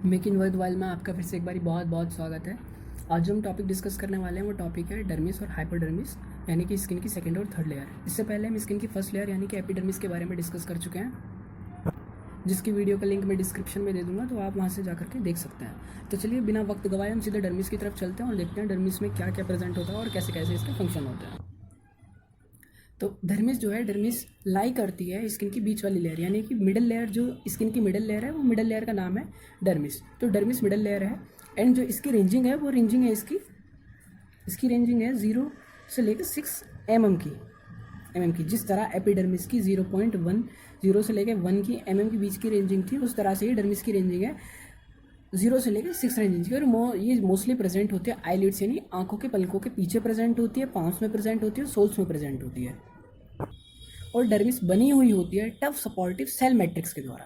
Make in worth while में आपका फिर से एक बार बहुत बहुत स्वागत है। आज जो हम टॉपिक डिस्कस करने वाले हैं वो टॉपिक है डर्मिस और हाइपोडर्मिस, यानी कि स्किन की सेकंड और थर्ड लेयर। इससे पहले हम स्किन की फर्स्ट लेयर यानी कि एपिडर्मिस के बारे में डिस्कस कर चुके हैं, जिसकी वीडियो का लिंक मैं डिस्क्रिप्शन में दे दूंगा, तो आप वहाँ से जाकर के देख सकते हैं। तो चलिए बिना वक्त गवाए हम सीधे डर्मिस की तरफ चलते हैं और देखते हैं डर्मिस में क्या क्या प्रेजेंट होता है और कैसे कैसे इसके फंक्शन होते हैं। तो डर्मिस जो है, डर्मिस लाई करती है स्किन की बीच वाली लेयर, यानी कि मिडल लेयर। जो स्किन की मिडल लेयर है वो मिडल लेयर का नाम है डर्मिस। तो डर्मिस मिडल लेयर है एंड जो इसकी रेंजिंग है वो रेंजिंग है इसकी रेंजिंग है 0 से लेकर 6 mm की। जिस तरह एपिडर्मिस की 0.10 से लेकर 1 की mm के बीच की रेंजिंग थी, उस तरह से ही डर्मिस की रेंजिंग है 0 से लेकर 6 रेंजिंग की। और ये मोस्टली प्रेजेंट होती है आईलिड्स यानी आंखों के पलकों के पीछे प्रेजेंट होती है, पाँव्स में प्रेजेंट होती है, सोल्स में प्रेजेंट होती है। और डर्मिस बनी हुई होती है टफ सपोर्टिव सेल मैट्रिक्स के द्वारा।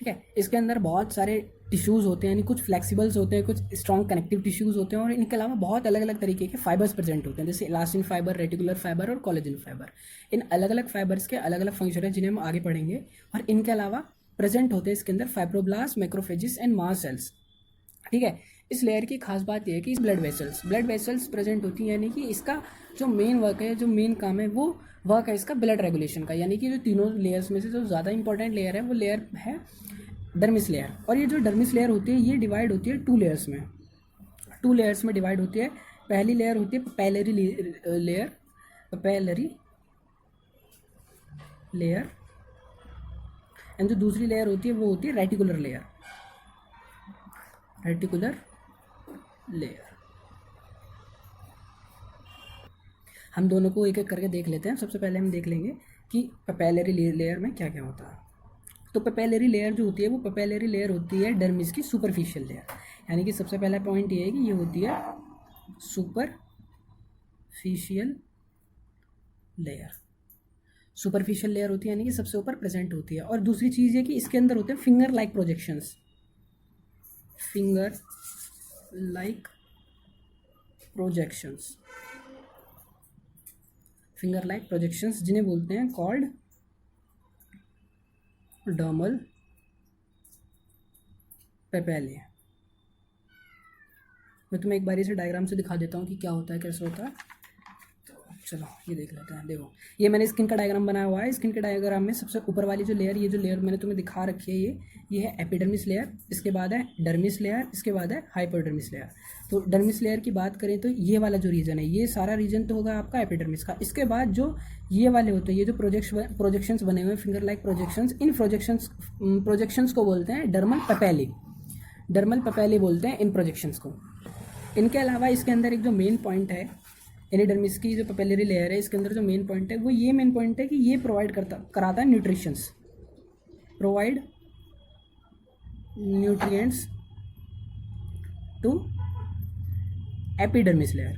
ठीक है, इसके अंदर बहुत सारे टिश्यूज़ होते हैं, यानी कुछ फ्लेक्सिबल्स होते हैं, कुछ स्ट्रॉन्ग कनेक्टिव टिश्यूज़ होते हैं, और इनके अलावा बहुत अलग अलग तरीके के फाइबर्स प्रेजेंट होते हैं, जैसे इलास्टिन फाइबर, रेटिकुलर फाइबर और कोलेजन फाइबर। इन अलग अलग फाइबर्स के अलग अलग फंक्शन हैं जिन्हें हम आगे पढ़ेंगे। और इनके अलावा प्रेजेंट होते हैं इसके अंदर fibroblast, macrophages and mast cells. ठीक है, इस लेयर की खास बात यह है कि ब्लड वेसल्स प्रेजेंट होती हैं, यानी कि इसका जो मेन वर्क है, जो मेन काम है, वो वर्क है इसका ब्लड रेगुलेशन का। यानी कि जो तीनों लेयर्स में से जो ज़्यादा इंपॉर्टेंट लेयर है वो लेयर है डर्मिस लेयर। और ये जो डर्मिस लेयर होती है ये डिवाइड होती है टू लेयर्स में डिवाइड होती है। पहली लेयर होती है पैपिलरी लेयर एंड जो दूसरी लेयर होती है वो होती है रेटिकुलर लेयर। हम दोनों को एक एक करके देख लेते हैं। सबसे पहले हम देख लेंगे कि पैपिलरी लेयर में क्या क्या होता है। तो पैपिलरी लेयर जो होती है वो पैपिलरी लेयर होती है डर्मिस की सुपरफिशियल लेयर। यानी कि सबसे पहला पॉइंट ये है कि ये होती है सुपरफिशियल लेयर होती है, यानी कि सबसे ऊपर प्रेजेंट होती है। और दूसरी चीज़ ये कि इसके अंदर होते हैं फिंगर लाइक प्रोजेक्शंस जिन्हें बोलते हैं कॉल्ड डर्मल पैपिले। मैं तुम्हें एक बार इसे डायग्राम से दिखा देता हूँ कि क्या होता है, कैसे होता है। तो चलो ये देख लेते हैं। देखो, ये मैंने स्किन का डायग्राम बनाया हुआ है। स्किन के डायग्राम में सबसे ऊपर वाली जो लेयर, ये जो लेयर मैंने तुम्हें दिखा रखी है, ये है एपिडर्मिस लेयर, इसके बाद है डर्मिस लेयर, इसके बाद है हाइपोडर्मिस लेयर। तो डर्मिस लेयर की बात करें तो ये वाला जो रीजन है, ये सारा रीजन तो होगा आपका एपिडर्मिस का। इसके बाद जो ये वाले होते हैं, ये जो प्रोजेक्शंस बने हुए हैं, फिंगर लाइक प्रोजेक्शंस, इन प्रोजेक्शंस को बोलते हैं डर्मल पैपिले बोलते हैं इन प्रोजेक्शंस को। इनके अलावा इसके अंदर एक जो मेन पॉइंट है, यानी डर्मिस की जो पैपिलरी लेयर है, इसके अंदर जो मेन पॉइंट है वो ये मेन पॉइंट है कि ये कराता है न्यूट्रिएंट्स टू एपिडर्मिस लेयर।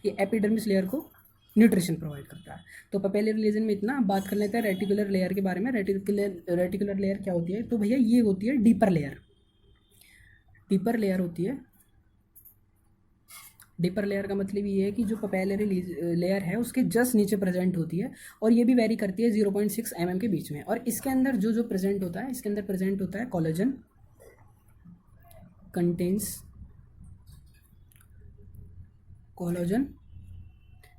ये एपिडर्मिस लेयर को न्यूट्रिशन प्रोवाइड करता है। तो पैपिलरी रीजन में इतना। बात कर लेते हैं रेटिकुलर लेयर के बारे में। रेटिकुलर लेयर क्या होती है? तो भैया ये होती है डीपर लेयर होती है। डीपर लेयर का मतलब ये है कि जो पैपिलरी लेयर है उसके जस्ट नीचे प्रेजेंट होती है, और ये भी वेरी करती है 0.6 mm के बीच में। और इसके अंदर जो प्रेजेंट होता है, इसके अंदर प्रेजेंट होता है collagen, contains collagen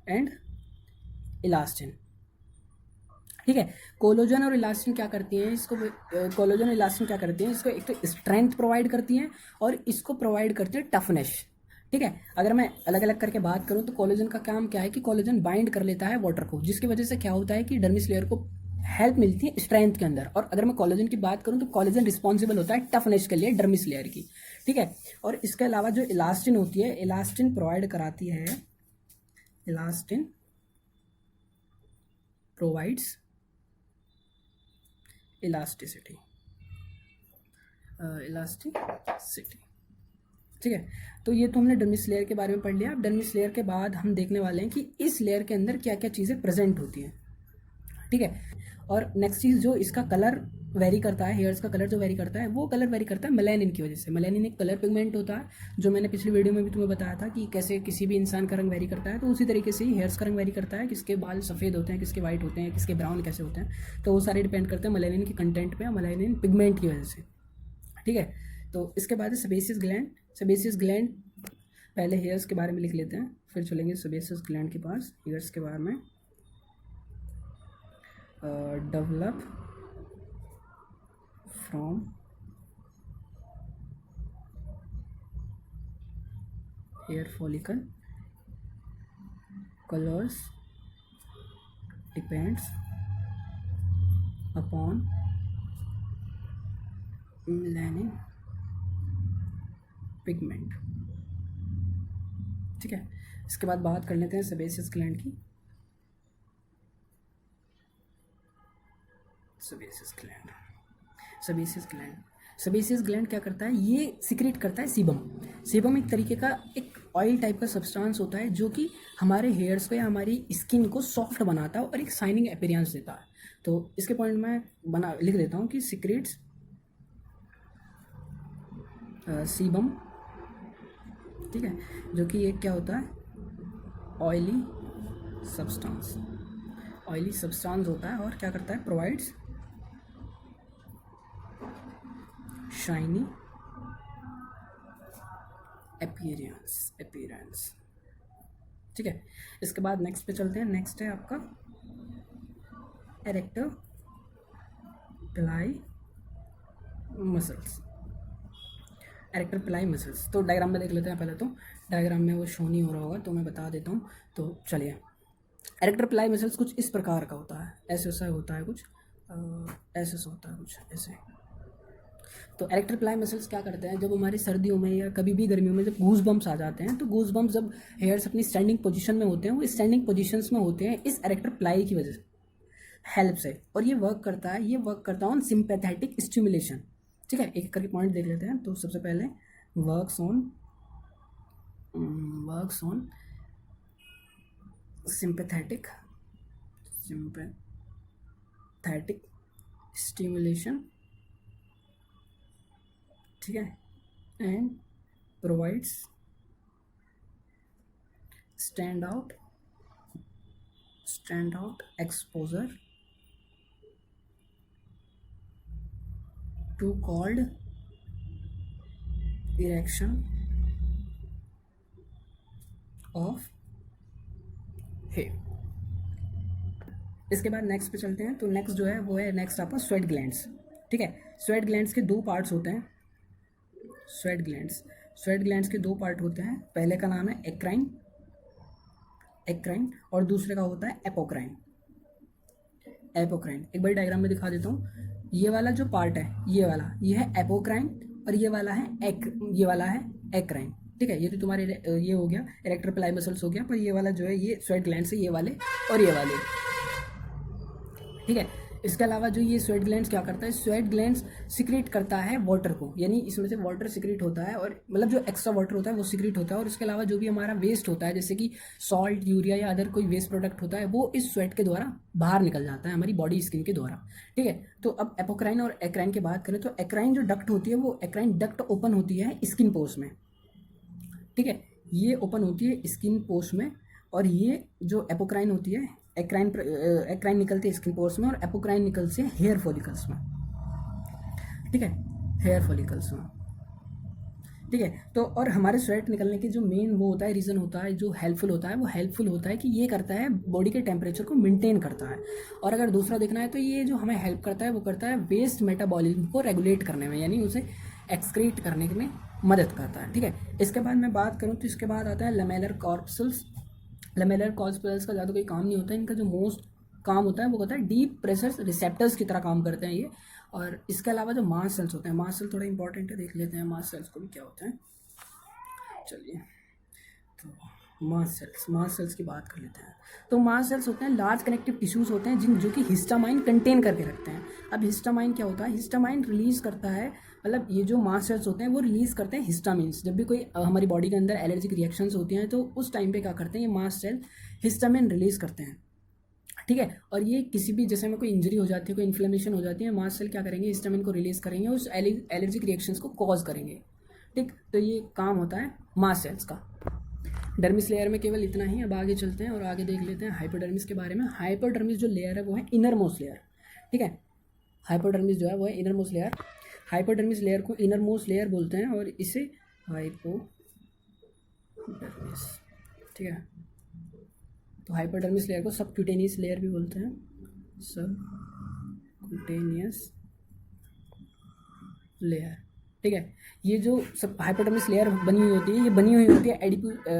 and elastin. ठीक है, कोलेजन और इलास्टिन क्या करती हैं इसको? इसको एक तो स्ट्रेंथ प्रोवाइड करती हैं और इसको प्रोवाइड करती है टफनेस। ठीक है, अगर मैं अलग अलग करके बात करूं तो कोलेजन का काम क्या है कि कोलेजन बाइंड कर लेता है वाटर को, जिसकी वजह से क्या होता है कि डर्मिस लेयर को हेल्प मिलती है स्ट्रेंथ के अंदर। और अगर मैं कोलेजन की बात करूं तो कोलेजन रिस्पॉन्सिबल होता है टफनेस के लिए डर्मिस लेयर की। ठीक है, और इसके अलावा जो इलास्टिन होती है, इलास्टिन प्रोवाइड्स इलास्टिसिटी। ठीक है, तो ये तो हमने डर्मिस लेयर के बारे में पढ़ लिया। अब डर्मिस लेयर के बाद हम देखने वाले हैं कि इस लेयर के अंदर क्या क्या चीज़ें प्रेजेंट होती हैं। ठीक है, और नेक्स्ट चीज़ जो इसका कलर वेरी करता है, हेयर्स का कलर जो वेरी करता है वो कलर वेरी करता है मेलानिन की वजह से। मेलानिन एक कलर पिगमेंट होता है, जो मैंने पिछली वीडियो में भी तुम्हें बताया था कि कैसे किसी भी इंसान का रंग वेरी करता है, तो उसी तरीके से ही हेयर्स का रंग वेरी करता है। किसके बाल सफ़ेद होते हैं, किसके वाइट होते हैं, किसके ब्राउन कैसे होते हैं, तो वो सारे डिपेंड करते हैं मेलानिन के कंटेंट पे, मेलानिन पिगमेंट की वजह से। ठीक है, तो इसके बाद है सेबेसियस ग्लैंड। सेबेसियस ग्लैंड, पहले हेयर्स के बारे में लिख लेते हैं, फिर चलेंगे सेबेसियस ग्लैंड के पास। हेयर्स के बारे में, develop from here follicle, colors depends upon melanin pigment। ठीक है, इसके बाद बात कर लेते हैं सेबेसियस ग्लैंड की। Sebaceous gland, sebaceous gland, sebaceous gland क्या करता है, ये सिक्रेट करता है सीबम। सीबम एक तरीके का एक ऑयल टाइप का सब्सटेंस होता है जो कि हमारे हेयर्स को या हमारी स्किन को सॉफ्ट बनाता है और एक शाइनिंग अपीयरेंस देता है। तो इसके पॉइंट में बना लिख देता हूँ कि सीक्रेट्स सीबम। ठीक है, जो कि एक क्या होता है, ऑयली सब्सटेंस, ऑयली सब्सटेंस होता है और क्या करता है, प्रोवाइड्स शाइनी अपीयरेंस। ठीक है, इसके बाद नेक्स्ट पे चलते हैं। नेक्स्ट है आपका एरेक्टर पिलाई मसल्स। एरेक्टर पिलाई मसल्स, तो डायग्राम में देख लेते हैं। पहले तो डायग्राम में वो शो नहीं हो रहा होगा तो मैं बता देता हूँ। तो चलिए, एरेक्टर पिलाई मसल्स कुछ इस प्रकार का होता है, ऐसे ऐसा होता है कुछ, ऐसे होता है कुछ ऐसे। तो एरेक्टर पिलाई मसल्स क्या करते हैं, जब हमारी सर्दियों में या कभी भी गर्मियों में जब गूज बम्प्स आ जाते हैं, तो गूज बम्प्स जब हेयर्स अपनी स्टैंडिंग पोजीशन में होते हैं, वो स्टैंडिंग पोजीशंस में होते हैं इस एरेक्टर पिलाई की वजह से, हेल्प से। और ये वर्क करता है ऑन सिंपैथेटिक स्टिमुलेशन। ठीक है, एक करके पॉइंट देख लेते हैं। तो सबसे पहले वर्क्स ऑन सिंपैथेटिक स्टिमुलेशन। ठीक है, and provides stand out exposure to cold erection of hair. इसके बाद नेक्स्ट पे चलते हैं। तो नेक्स्ट जो है वो है नेक्स्ट आपका स्वेट ग्लैंड्स। ठीक है, स्वेट ग्लैंड्स के दो पार्ट्स होते हैं। स्वेट ग्लैंड्स के दो पार्ट होते हैं। पहले का नाम है एक्राइन और दूसरे का होता है एपोक्राइन। एक बार डायग्राम में दिखा देता हूँ। ये वाला जो पार्ट है, ये है एपोक्राइन और ये वाला है एक्राइन। ठीक है, ये तो तुम्हारे ये हो गया एरेक्टर पिलाई मसल्स हो गया, पर ये वाला जो है ये स्वेट ग्लैंड से ये वाले और ये वाले। ठीक है, इसके अलावा जो ये स्वेट ग्लैंड्स क्या करता है, स्वेट ग्लैंड्स सिक्रेट करता है वाटर को, यानी इसमें से वाटर सिक्रेट होता है, और मतलब जो एक्स्ट्रा वाटर होता है वो सिक्रेट होता है। और इसके अलावा जो भी हमारा वेस्ट होता है, जैसे कि सॉल्ट, यूरिया या अदर कोई वेस्ट प्रोडक्ट होता है, वो इस स्वेट के द्वारा बाहर निकल जाता है हमारी बॉडी स्किन के द्वारा। ठीक है, तो अब एपोक्राइन और एक्राइन की बात करें तो एक्राइन जो डक्ट होती है वो एक्राइन डक्ट ओपन होती है स्किन पोर्स में। ठीक है, ये ओपन होती है स्किन पोर्स में, और ये जो एपोक्राइन होती है, एक्राइन निकलती है स्किन पोर्स में और एपोक्राइन निकलती है हेयर फॉलिकल्स में। ठीक है, हेयर फॉलिकल्स में। ठीक है, तो और हमारे स्वेट निकलने की जो मेन वो होता है, रीज़न होता है जो हेल्पफुल होता है कि ये करता है बॉडी के टेम्परेचर को मेंटेन करता है। और अगर दूसरा देखना है तो ये जो हमें हेल्प करता है वो करता है वेस्ट मेटाबॉलिज्म को रेगुलेट करने में, यानी उसे एक्सक्रीट करने में मदद करता है। ठीक है, इसके बाद मैं बात करूँ तो इसके बाद आता है लैमेलर कॉर्पस्कल्स। लैमेलर कॉर्पस्कल्स का ज़्यादा कोई काम नहीं होता है, इनका जो मोस्ट काम होता है वो होता है डीप प्रेशर रिसेप्टर्स की तरह काम करते हैं ये। और इसके अलावा जो मास सेल्स होते हैं, मास सेल थोड़ा इंपॉर्टेंट है, देख लेते हैं मास सेल्स को भी क्या होता है। चलिए, तो मास सेल्स की बात कर लेते हैं। तो मास सेल्स होते हैं लार्ज कनेक्टिव टिश्यूज होते हैं जो कि हिस्टामाइन कंटेन करके रखते हैं। अब हिस्टामाइन क्या होता है, हिस्टामाइन रिलीज करता है, मतलब ये जो मास सेल्स होते हैं वो रिलीज करते हैं हिस्टामिन्स। जब भी कोई हमारी बॉडी के अंदर एलर्जिक रिएक्शंस होती हैं तो उस टाइम पे क्या करते हैं, ये मास सेल हिस्टामिन रिलीज करते हैं। ठीक है। और ये किसी भी, जैसे हमें कोई इंजरी हो जाती है, कोई इन्फ्लेमेशन हो जाती है, मास्ट सेल क्या करेंगे, हिस्टामिन को रिलीज करेंगे, उस एलर्जिक रिएक्शंस को कॉज करेंगे। ठीक, तो ये काम होता है मास्ट सेल्स का। डर्मिस लेयर में केवल इतना ही। अब आगे चलते हैं और आगे देख लेते हैं हाइपोडर्मिस के बारे में। हाइपोडर्मिस जो लेयर है वो है इनर मोस्ट लेयर। ठीक है, हाइपोडर्मिस जो है वो है inner most layer. Hypodermis layer को इनर मोस्ट लेयर बोलते हैं और इसे हाइपोडर्मिस, ठीक है, तो हाइपोडर्मिस लेयर को सबक्यूटेनियस लेयर भी बोलते हैं, सबक्यूटेनियस लेयर। ठीक है, ये जो सब हाइपोडर्मिस लेयर बनी हुई होती है, ये बनी हुई होती है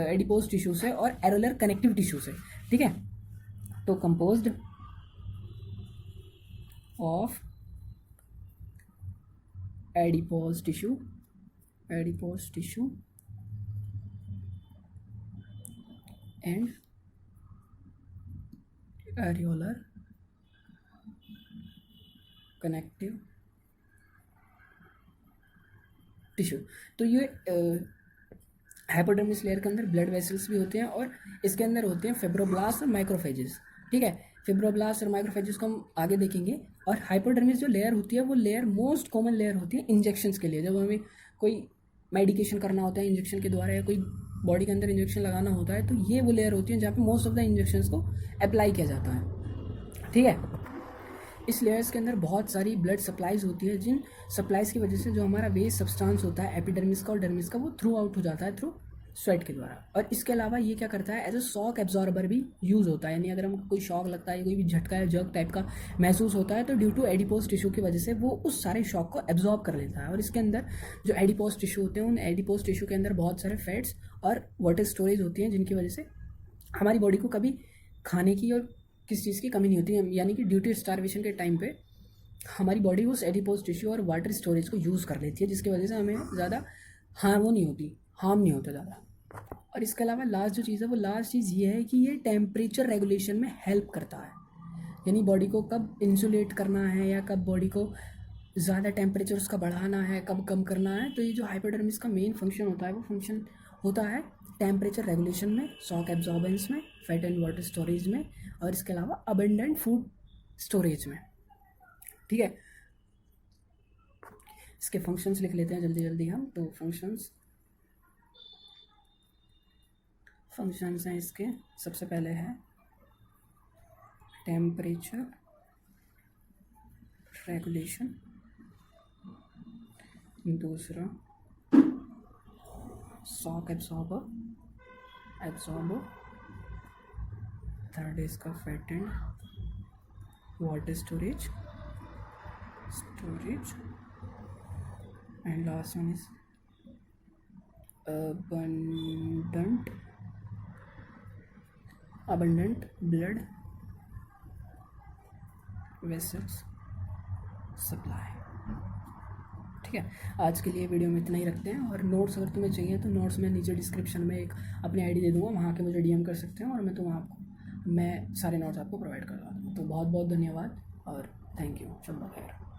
एडिपोज टिश्यू से और एरोलर कनेक्टिव टिश्यू से। ठीक है, तो composed of adipose tissue and areolar connective tissue. तो ये हाइपोडर्मिस लेयर के अंदर ब्लड वेसल्स भी होते हैं और इसके अंदर होते हैं फिब्रोब्लास्ट और माइक्रोफेजेस। ठीक है, फिब्रोब्लास्ट और माइक्रोफेजेस को हम आगे देखेंगे। और हाइपोडर्मिस जो लेयर होती है वो लेयर मोस्ट कॉमन लेयर होती है इंजेक्शंस के लिए। जब हमें कोई मेडिकेशन करना होता है इंजेक्शन के द्वारा, या कोई बॉडी के अंदर इंजेक्शन लगाना होता है, तो ये वो लेयर होती है जहाँ पे मोस्ट ऑफ द इंजेक्शंस को अप्लाई किया जाता है। ठीक है, इस लेयर्स के अंदर बहुत सारी ब्लड सप्लाईज होती है, जिन सप्लाईज की वजह से जो हमारा वेस्ट सब्सटेंस होता है एपिडर्मिस का और डर्मिस का, वो थ्रू आउट हो जाता है थ्रू स्वेट के द्वारा। और इसके अलावा ये क्या करता है, एज अ शॉक एब्जॉर्बर भी यूज़ होता है। यानी अगर हमको कोई शॉक लगता है, कोई भी झटका या जर्क टाइप का महसूस होता है, तो ड्यू टू एडिपोज टिश्यू की वजह से वो उस सारे शॉक को एब्जॉर्ब कर लेता है। और इसके अंदर जो एडिपोज टिश्यू होते हैं, उन एडिपोज टिश्यू के अंदर बहुत सारे फैट्स और वाटर स्टोरेज होती हैं, जिनकी वजह से हमारी बॉडी को कभी खाने की और किस चीज़ की कमी नहीं होती है। यानी कि ड्यू टू स्टारवेशन के टाइम पे हमारी बॉडी उस एडिपोज टिश्यू और वाटर स्टोरेज को यूज़ कर लेती है, जिसकी वजह से हमें ज़्यादा हार्म नहीं होता ज़्यादा। और इसके अलावा लास्ट जो चीज़ है, वो लास्ट चीज़ ये है कि ये टेम्परेचर रेगुलेशन में हेल्प करता है। यानी बॉडी को कब इंसुलेट करना है या कब बॉडी को ज़्यादा टेम्परेचर उसका बढ़ाना है, कब कम करना है, तो ये जो हाइपोडर्मिस का मेन फंक्शन होता है, वो फंक्शन होता है टेम्परेचर रेगुलेशन में, शॉक एब्जॉर्बेंस में, फैट एंड वाटर स्टोरेज में, और इसके अलावा अबंडेंट फूड स्टोरेज में। ठीक है, इसके फंक्शंस लिख लेते हैं जल्दी जल्दी हम। तो फंक्शंस हैं इसके, सबसे पहले है टेम्परेचर रेगुलेशन, दूसरा शॉक एब्जॉर्बर, थर्ड इसका fat and water storage, and last one is abundant blood vessels supply। ठीक है, आज के लिए वीडियो में इतना ही रखते हैं। और नोट्स अगर तुम्हें चाहिए तो नोट्स में नीचे डिस्क्रिप्शन में एक अपनी आईडी दे दूँगा, वहाँ के मुझे डीएम कर सकते हैं और मैं सारे नोट्स आपको प्रोवाइड करवा दूँगा। तो बहुत बहुत धन्यवाद और थैंक यू। शब्बा खैर।